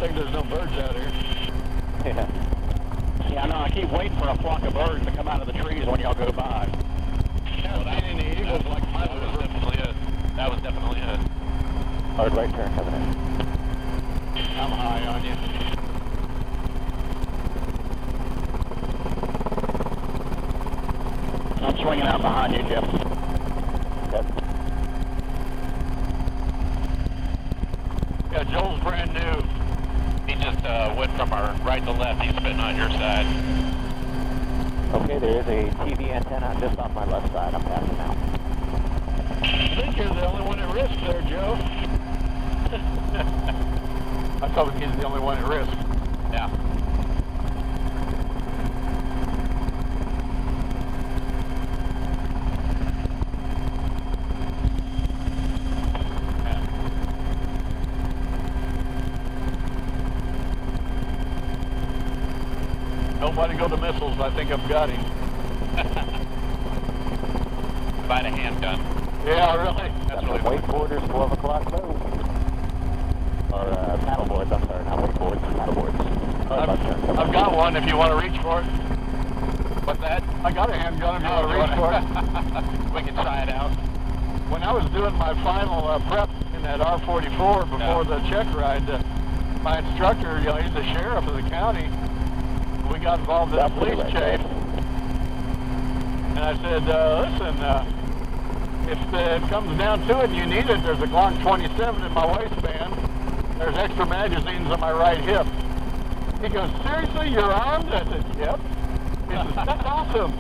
thing there's no birds out here. Yeah. Yeah, I know. I keep waiting for a flock of birds to come out of the trees when y'all go by. Haven't seen any eagles like my That was definitely it. That was definitely it. Hard right turn coming in. I'm high on you. I'm swinging out behind you, Jeff. Yep. Yeah, Joel's brand new. He just went from our right to left. He's spitting on your side. Okay, there is a TV antenna just off my left side. I'm passing out. I think you're the only one at risk there, Joe. I thought he's the only one at risk. Yeah. Nobody go to missiles. I think I've got him. By the handgun. Yeah, really? That's really wakeboarders, 12 o'clock low. Or paddleboards, I'm sorry, not wakeboards, paddleboards. I've got one if you want to reach for it. What's that? I got a handgun if you want to reach for it. We can try it out. When I was doing my final prep in that R44 before the check ride, my instructor, you know, he's the sheriff of the county. We got involved in a police chase. And I said, listen, if it comes down to it and you need it, there's a Glock 27 in my waistband. There's extra magazines on my right hip. He goes, seriously, you're armed? I said, yep. He says, that's awesome.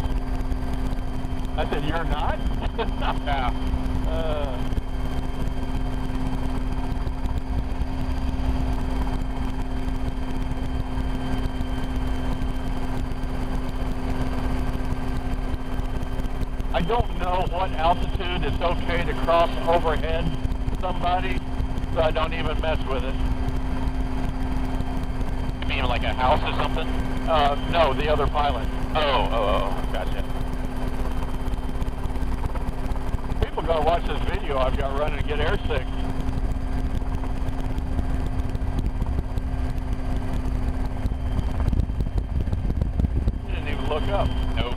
I said, you're not? Yeah. I don't know what altitude it's okay to cross overhead somebody, so I don't even mess with it. You mean like a house or something? No, the other pilot. Oh, gotcha. People gotta watch this video I've got running to get airsick. You didn't even look up. Nope.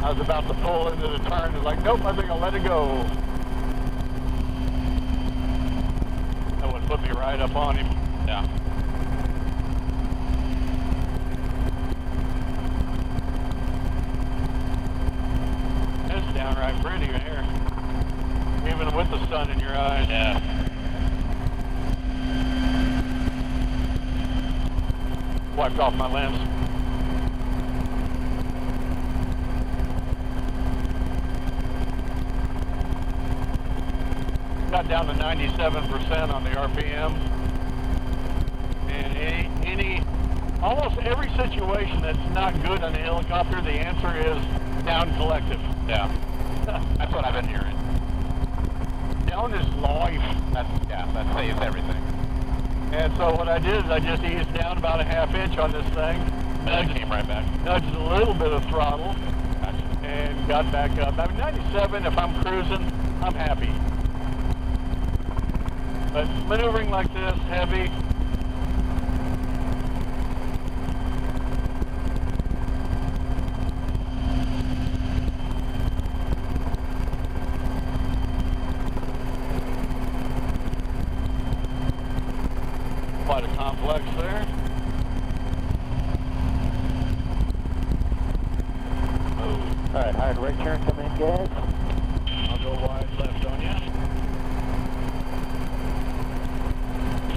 I was about to pull into the turn. It's like, nope, I think I'll let it go. That would put me right up on him. Yeah. It's downright pretty here. Even with the sun in your eyes. Yeah. Wiped off my lens. Got down to 97% on the RPM. And almost every situation that's not good on a helicopter, the answer is down collective. Yeah. That's what I've been hearing. Down is life. That saves everything. And so what I did is I just eased down about a ½ inch on this thing. And it came right back. Nudged a little bit of throttle. Gotcha. And got back up. I mean, 97, if I'm cruising, I'm happy. But maneuvering like this, heavy. Quite a complex there. Oh. All right, hard right turn coming in, guys. I'll go wide left on you.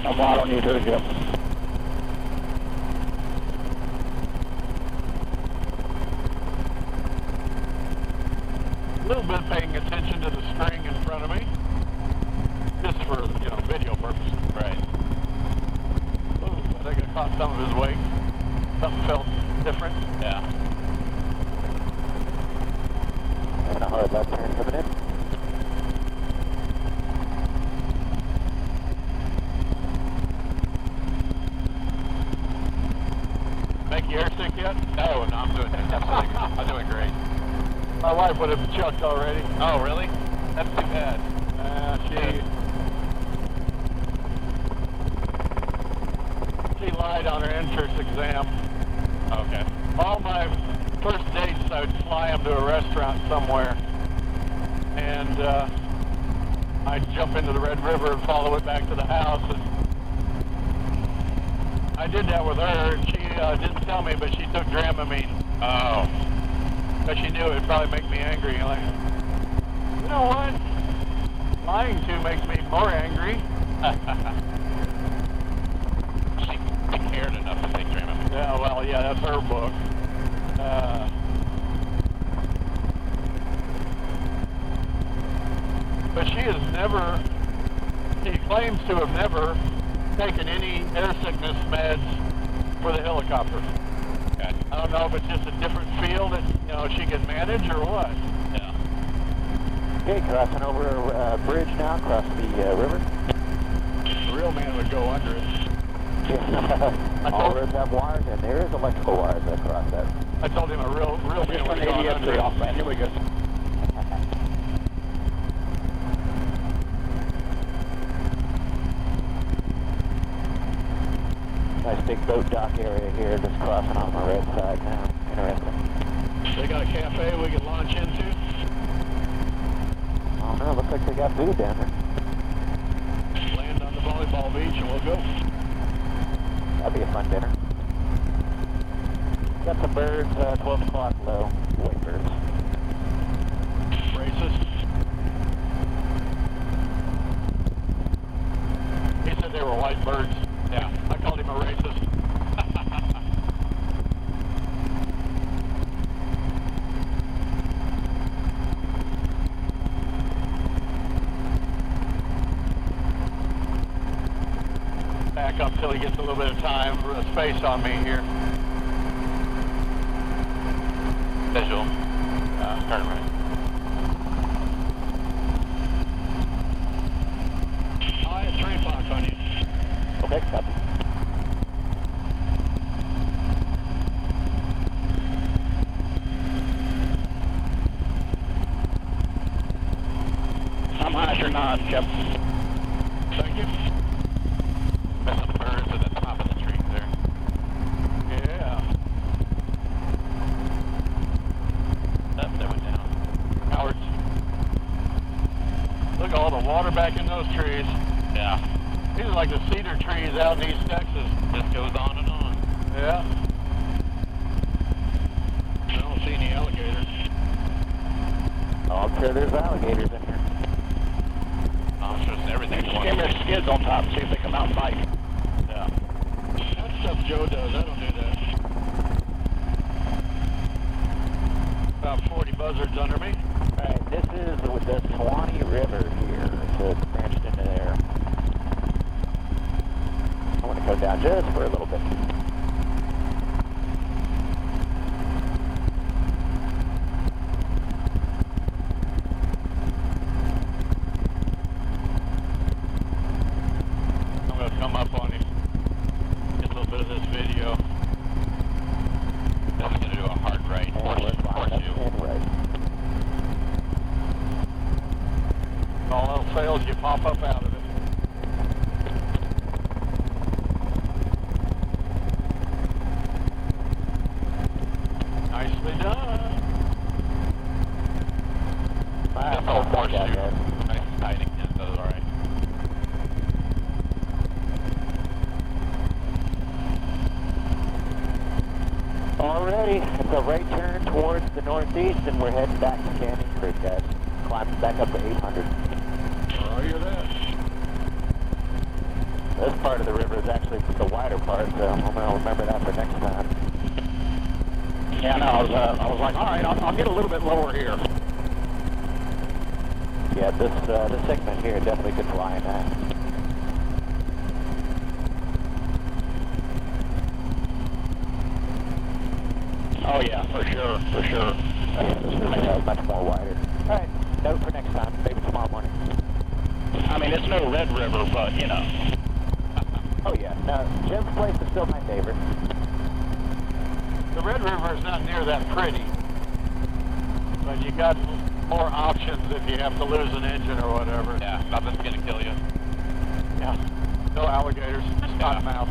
I'm out on you too, Jeff. A little bit paying attention to the string in front of me. Just for, you know, video purposes. Right. Oh, I think I caught some of his weight. Something felt different. Yeah. And a hard left turn coming in. Make you airsick yet? No, I'm doing it. Absolutely good. I'm doing great. My wife would have chucked already. Oh, really? That's too bad. She lied on her entrance exam. Okay. All my first dates, I would fly them to a restaurant somewhere, and I'd jump into the Red River and follow it back to the house. And I did that with her, and she didn't tell me, but she took Dramamine. Oh. Because she knew it would probably make me angry. Like, you know what? Lying to makes me more angry. She cared enough to take Dramamine. Yeah, well, yeah, that's her book. But she claims to have never taken any air sickness meds for the helicopter. Okay. I don't know if it's just a different feel that, she can manage or what. Yeah. Okay, crossing over a bridge now, across the river. The real man would go under it. All roads have wires, and there is electrical wires that cross that. I told him a real man would go under it. off, man. Here we go. Nice big boat dock area here, just crossing on my red side now. Interesting. They got a cafe we can launch into. Oh no, looks like they got food down there. Land on the volleyball beach and we'll go. That'd be a fun dinner. Got some birds, 12 o'clock low, white birds. Racist. He said they were white birds. Yeah, I called him a racist. Back up till he gets a little bit of time for a space on me here. Visual. Turn right. I have 3 o'clock on you. Okay, copy. I'm high or not, Jeff. Thank you. There's some birds at the top of the tree there. Yeah. That went down. Howard. Look at all the water back in those trees. Yeah. These are like the cedar trees out in East Texas. Just goes on and on. Yeah. I don't see any alligators. Oh, I'm sure there's alligators in here. I'm sure everything's going Skim their skids on top and see if they come out and bite. Yeah. That stuff Joe does. I don't do that. About 40 buzzards under me. Alright, this is the Suwannee River here. It's branched into there. I want to go down just for a little bit. I'm going to come up on him. Get a little bit of this video. Then we're going to do a hard right. And we're lined up Horseshoe. and right. All else fails, you pop up out of it. Nicely done. That's all horseshoe. Nice and tight again. That was all right. Alrighty, it's a right turn towards the northeast, and we're heading back to Canyon Creek, guys. Climbing back up to 800. Roger that. This part of the river is actually the wider part, so I'm going to remember that for next time. Yeah, no, I was like, all right, I'll get a little bit lower here. Yeah, this segment here definitely could fly in that. Oh yeah, for sure, for sure. This is much more wider. Alright, Note for next time, maybe tomorrow morning. I mean, it's no Red River, but, you know. Oh yeah, no, Jim's place is still my favorite. The Red River is not near that pretty, but you got more options if you have to lose an engine or whatever. Yeah, nothing's gonna kill you. Yeah. No alligators, just cottonmouth.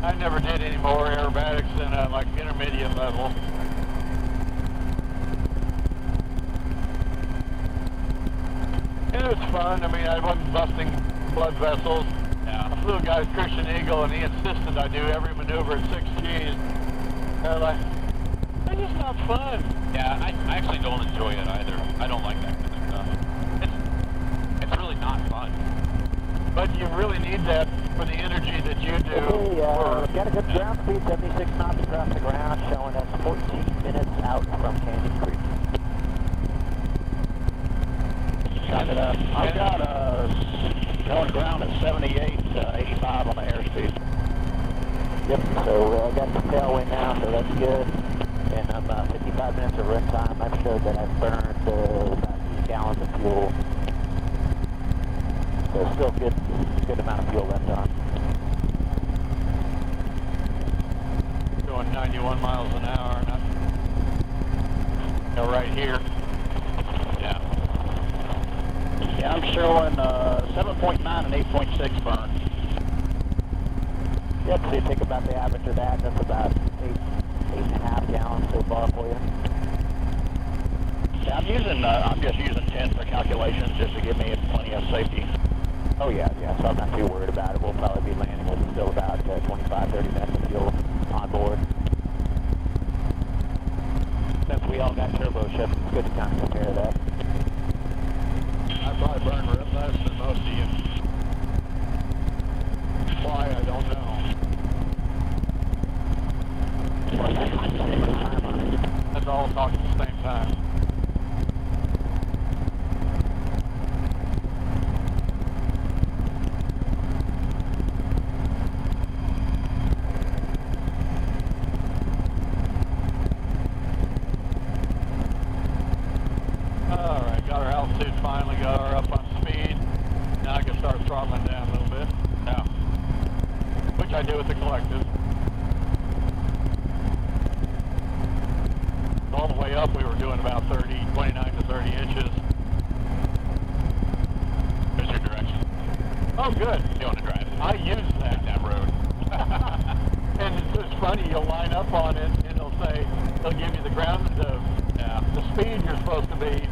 I never did any more aerobatics than like intermediate level. It was fun. I mean, I wasn't busting blood vessels. Yeah. I flew a guy's Christian Eagle, and he insisted I do every maneuver at 6 Gs. And I'm like, that's just not fun. Yeah, I actually don't enjoy it either. I don't like that kind of stuff. It's really not fun. But you really need that for the energy that you do. Okay, got a good ground speed, 76 knots across the ground, showing us 14 minutes out from Canyon Creek. I've got going ground at 78, 85 on the airspeed. Yep, so I got the tailwind now, so that's good. And I'm 55 minutes of run time. I've showed that I've burned about 8 gallons of fuel. So still good amount of fuel left on. Going 91 miles an hour. Right here. Yeah. Yeah, I'm showing 7.9 and 8.6 burn. Yep, so you think about the average of that, that's about 8.5 gallons so far for you. Yeah, I'm just using 10 for calculations just to give me plenty of safety. Oh yeah, so I'm not too worried about it. We'll probably be landing with still about 25, 30 minutes of fuel on board. Since we all got turbo shift, it's good to kind of compare that. I probably burned less than most of you. Why, I don't know. Let's all talk at the same time. Alright, got our altitude finally, got her up on speed. Now I can start throttling down a little bit. Yeah. Which I do with the collective. All the way up we were doing about 29 to 30 inches. There's your direction. Oh good. You want to drive it. I use that. That road. And it's funny, you'll line up on it and it'll give you the ground, the speed you're supposed to be,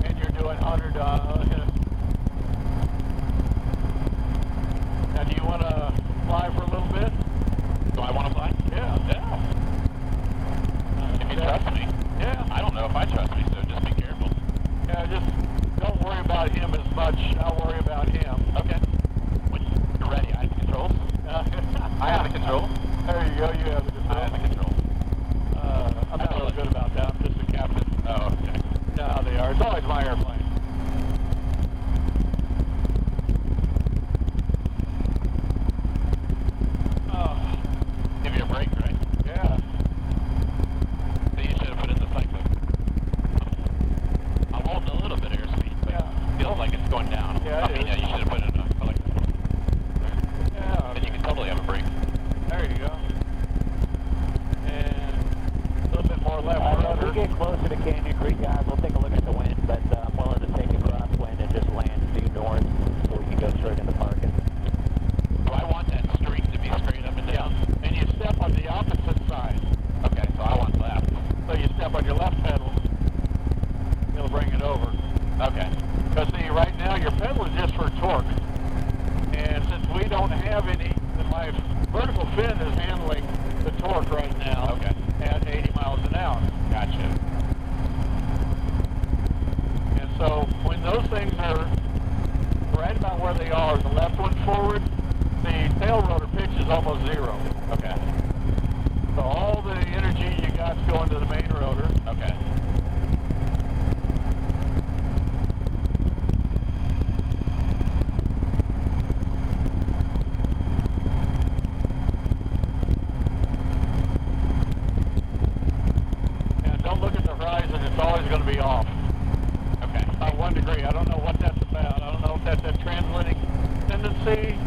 and you're doing 100. Now do you want to fly for a little bit? Do I want to fly? Yeah. Yeah. If you trust me. Yeah. I don't know if I trust me, so just be careful. Yeah, just don't worry about him as much. I'll worry about him. Okay. When you're ready, I have the controls. I have the control. There you go, you have the control. I have the control. I'm not real good about that. I'm just a captain. Oh, okay. You know how they are. It's always my airplane. Give you a break, right? Yeah. So you should have put in the Cyclic. I'm holding a little bit of airspeed, but it feels like it's going down. Yeah, it is. Yeah, you should have put in a like this. Yeah. Then you can totally have a break. There you go. And a little bit more left As we rudder. get closer to Canyon Creek, guys, we'll take a look at the wind, but I'm willing to take a crosswind and just land due north so we can go straight into parking. So I want that streak to be straight up and down. And you step on the opposite side. Okay, so I want left. So you step on your left pedal. It'll bring it over. Okay. Because see, right now your pedal is just for torque. And since we don't have any, my vertical fin is handling the torque right now. Okay. At 80 miles an hour. Gotcha. And so when those things are right about where they are, the left one forward, the tail rotor pitch is almost zero. Okay. So all the to be off. Okay. By 1 degree. I don't know what that's about. I don't know if that's a translating tendency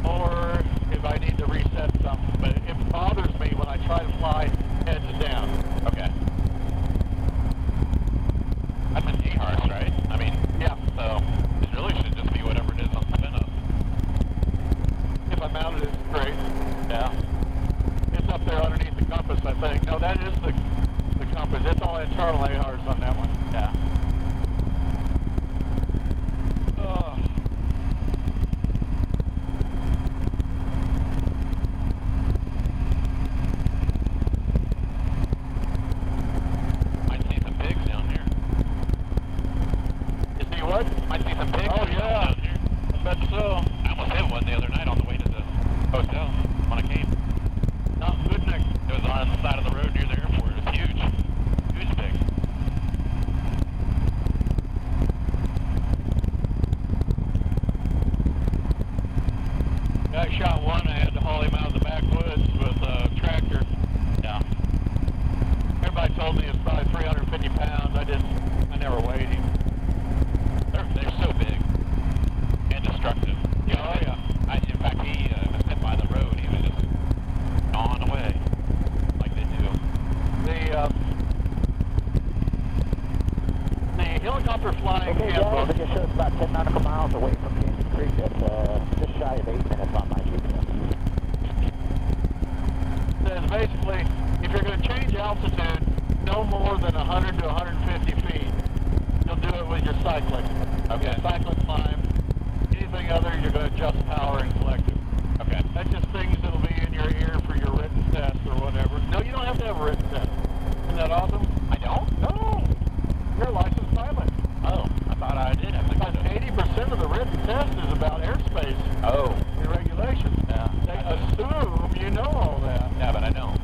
or if I need to reset something. But it bothers me when I try to fly heads down. Okay. That's an E-harsh, right? I mean, Yeah. so it really should just be whatever it is on the spin-up. If I mounted it straight. Yeah. It's up there underneath the compass, I think. No, that is the compass. It's all internal ARs on that one. Yeah. Might see some pigs down here. You see what? Might see some pigs Oh, yeah. down here. I bet so. I almost hit one the other night on the way to the hotel when I came. Not good neck. It was on the side of the road near the airport. It was huge. Huge pig. I shot one. I had to haul him out of the backwoods with a tractor. Yeah. Everybody told me it's probably 350 pounds. I never weighed him. They're so big and destructive. Yeah, oh yeah. In fact, he was hit by the road. He was just gnawing away like they do. The helicopter flying Okay, guys, handbook. it just shows about 10 nautical miles away from Canyon Creek. That's just shy of 8 minutes on my GPS. Says basically, if you're going to change altitude no more than 100 to 150 feet, you'll do it with your Cyclic. Okay. Cyclic climb. Anything other, you're going to adjust power and collective. Okay. That's just things that'll be in your ear for your written test or whatever. No, you don't have to have a written test. Isn't that awesome? I don't? No. You're a licensed pilot. Oh, I thought I did have to About 80% of the written test is about airspace Oh. and regulations. Yeah. They assume you know all that. Yeah, but I don't.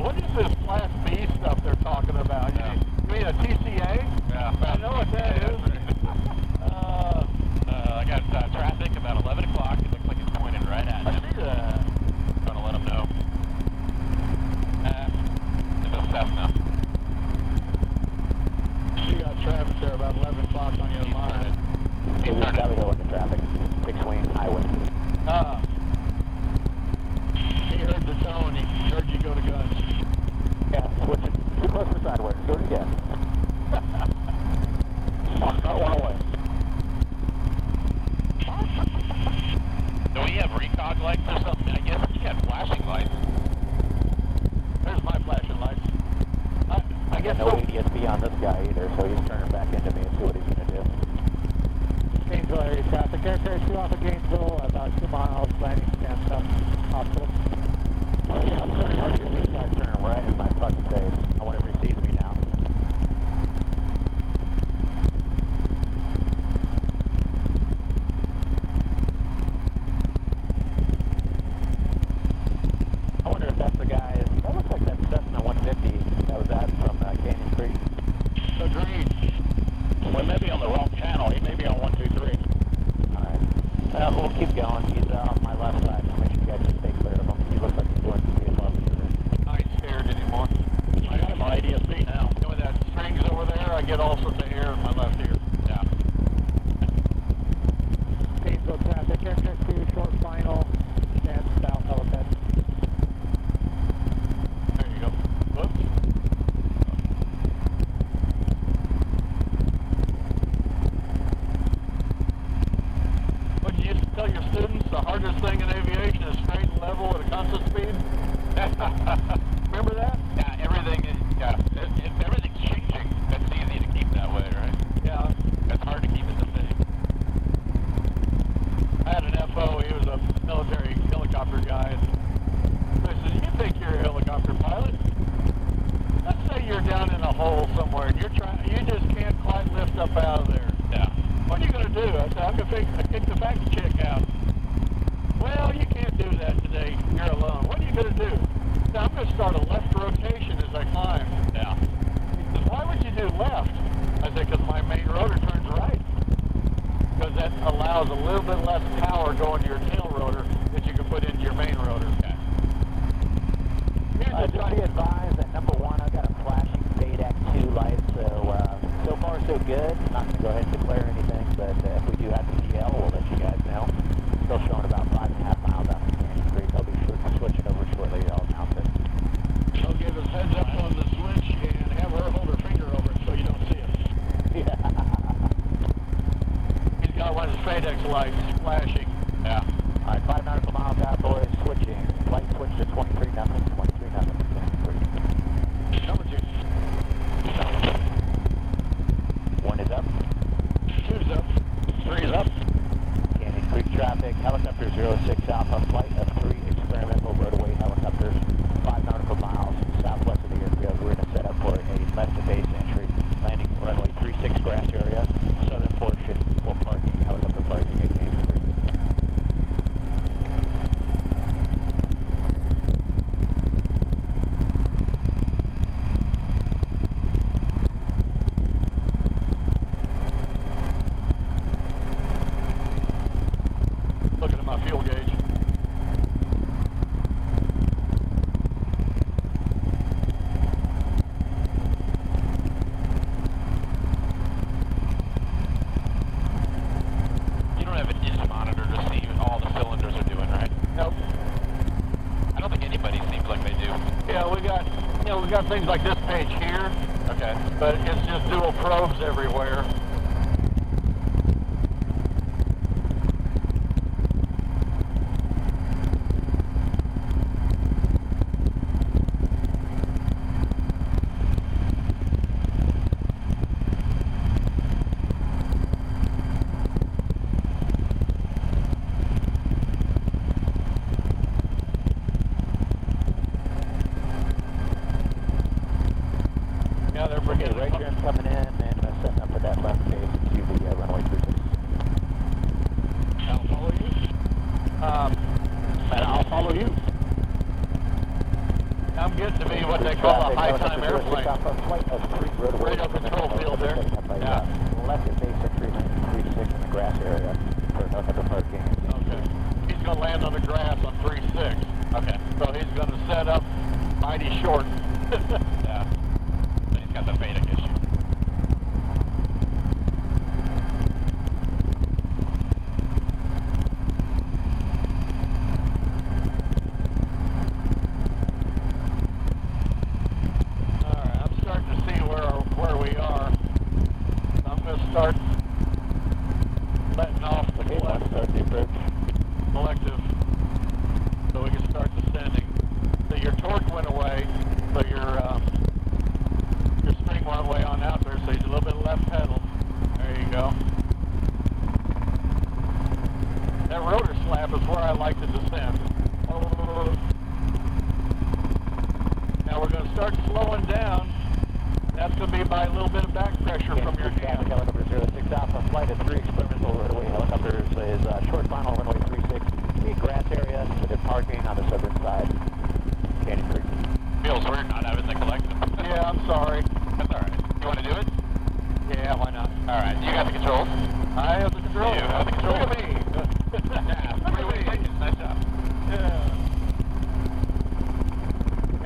What is this Class B stuff they're talking about? Yeah. You mean a TCA? Yeah. I know what that is. I got traffic about 11 o'clock. It looks like it's pointed right at I him. see that. Trying to let him know. It's a Cessna. You got traffic there about 11 o'clock on your line. So we just gotta go into traffic. Big swing highway. He heard the tone. He heard you go to guns. Yeah, switch it. Too close for sideways. Do it again. Not one away. Do we have recog lights or something? I guess you got flashing lights. There's my flashing lights. I guess No ADSB on this guy either, so he's turning back into me and see what he's going to do. Gainesville area traffic. Aircraft 2 off of Gainesville, about 2 miles, landing stand up, hospital. I'm turning this guy's turning right in my fucking face. I wonder if he sees me now. I wonder if that's the guy. That looks like that Cessna 150 that was at from Canyon Creek. agreed. We may be on the wrong channel. He may be on 123. Alright. We'll keep going. He's on my left side. Make sure you guys just stay clear of him. He looks like he's doing some good love. I ain't scared anymore. I got him on ADSB now. You know, with that strings over there, I get all sorts of air in my left ear. Yeah. Gainesville traffic. Aircraft 2, short final, stand south, helipad. There you go. Whoops. What you used to tell your students, the hardest thing in aviation is straight and level at a constant speed? Remember that? Yeah, everything is, yeah, if everything's changing, it's easy to keep that way, right? Yeah. It's hard to keep it the same. I had an FO, he was a military helicopter guy. And I said, you think you're a helicopter pilot? Let's say you're down in a hole somewhere and you just can't quite lift up out of there. Yeah. What are you going to do? I said, I'm going to kick the back check out. Well, you can't do that today. You're alone. What are you going to do? I said, I'm going to start a left rotation as I climb. Yeah. He said, why would you do left? I said, because my main rotor turns right. Because that allows a little bit less power going to your tail rotor that you can put into your main rotor. Okay. Here's the Just be advised that number one, I got a flash good. Not going to go ahead and declare anything, but if we do have to yell, we'll let you guys know. Still showing about 5.5 miles out from Canyon Creek. I'll be switching over shortly. I'll announce it. I'll give us heads up on the switch and have her hold her finger over it so you don't see it. Yeah. He's got one of his FedEx lights flashing. Yeah. All right, 5 nautical miles out, boys. Switching. Light switch to 23 nothing. 23 nothing. Canyon Creek. Number 2. 1 is up. 2's up. 3 is up. Canyon Creek traffic. Helicopter 06 Alpha. Flight of 3 experimental Rotorway helicopters. 5 nautical miles southwest of the airfield. We're going to set up for a left-to-base entry. Landing runway 36 grass area. Southern portion for parking. Helicopter parking at Canyon Creek. Looking at my fuel gauge. You don't have an inch monitor to see all the cylinders are doing, right? Nope. I don't think anybody seems like they do. Yeah, we got things like this page here, Okay. but it's just dual probes everywhere. Yeah, they're Okay, bringing right trim coming in and setting up for that left base to the runway 36. I'll follow you. And I'll follow you. I'm getting to be what they call a high-time airplane. Flight of 3 Rotorway. Radio control field there. Yeah. Left at base entry, landing 36 in the grass area for helicopter parking. Okay. He's going to land on the grass on 3-6. Okay. So he's going to set up mighty short. Yeah. So he's got the FedEx issue. Alright, I'm starting to see where we are. I'm going to start letting off the Okay, let's start the approach. collective so we can start descending. So your torque went away, so your string went way on out there, so you a little bit left pedal. There you go. That rotor slab is where I like to descend. Now we're going to start slowing down. That's going to be by a little bit of back pressure from your hand. Helicopter 06 Alpha, flight of 3 experimental Rotorway helicopters is short final runway 36. The grass area with the parking on the southern side. Canyon Creek. Feels weird not having the collective. Yeah, I'm sorry. That's alright. You want to do it? Yeah, why not? Alright. You got the controls? I have the control. You have the control. Look at me. Yeah. Look at me. Nice job. Yeah.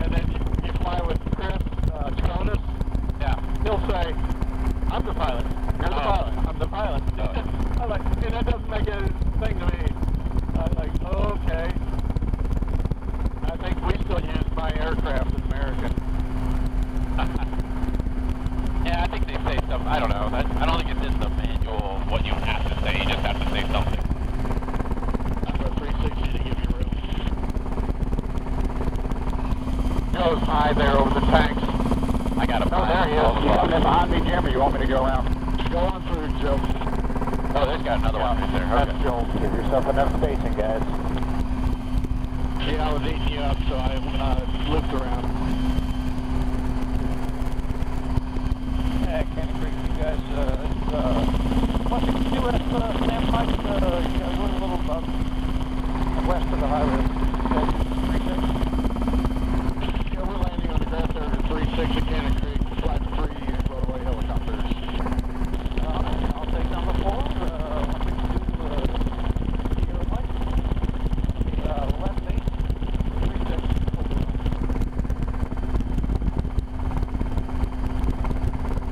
And then you fly with Chris Jonas. Yeah. He'll say, I'm the pilot. You're the Oh. pilot. I'm the pilot. Oh. I'm like, and that doesn't make anything to me. I'm like, okay. I think we still use my aircraft in America. Yeah, I think they say something. I don't know. I don't think it's in the manual what you have to say. You just have to say something. I'm a 360 to give you room. Goes high there over the tanks. I got a Oh, there he is. You want me behind me, Jim, or you want me to go around? Go on through, Joe. Oh, there's got another one right there. That's Okay. Joe. Give yourself enough spacing, guys. Yeah, I was eating you up, so I looked around. Yeah, Canyon Creek, you guys, once you do it, standpipe, you guys went a little west of the highway. Yeah, we're landing on the grass area at 36 at Cannon Creek, flight 3 Rotorway helicopters. I'll take number 4, once you do the light, left base, 36.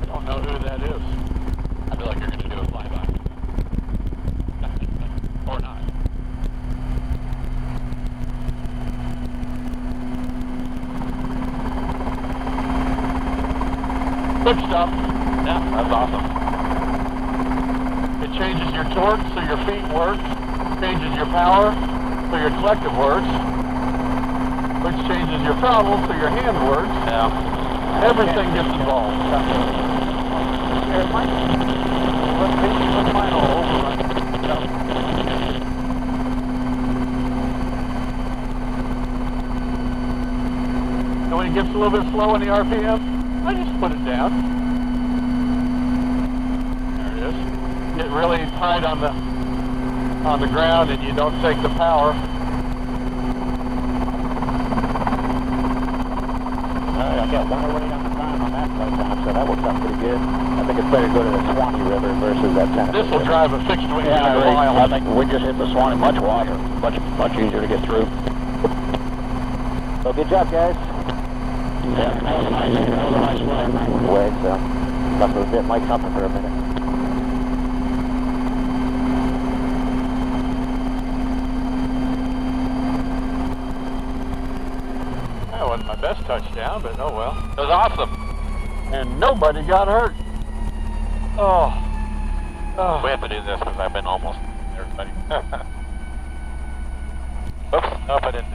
I don't know who that is. quick stop. Yeah, that's awesome. It changes your torque so your feet work, changes your power so your collective works, which changes your throttle so your hand works. Yeah. Everything gets involved. Here, Mike. Let's mine all overrun. And when it gets a little bit slow in the RPM, I just put it down. There it is. Get really tight on the ground and you don't take the power. I got 108 on the time on that flight time, so that works out pretty good. I think it's better to go to the Suwannee River versus that Tennessee. This will drive a fixed wing Yeah, I a agree. mile. I think we just hit the Suwannee much wider, much easier to get through. So good job, guys. Yeah, that was nice. That was a nice Way, so must have bit Mike Hupper for a minute. That wasn't my best touchdown, but oh well. It was awesome. And nobody got hurt. Oh. We have to do this because I've been almost everybody. Oops, nope, I didn't.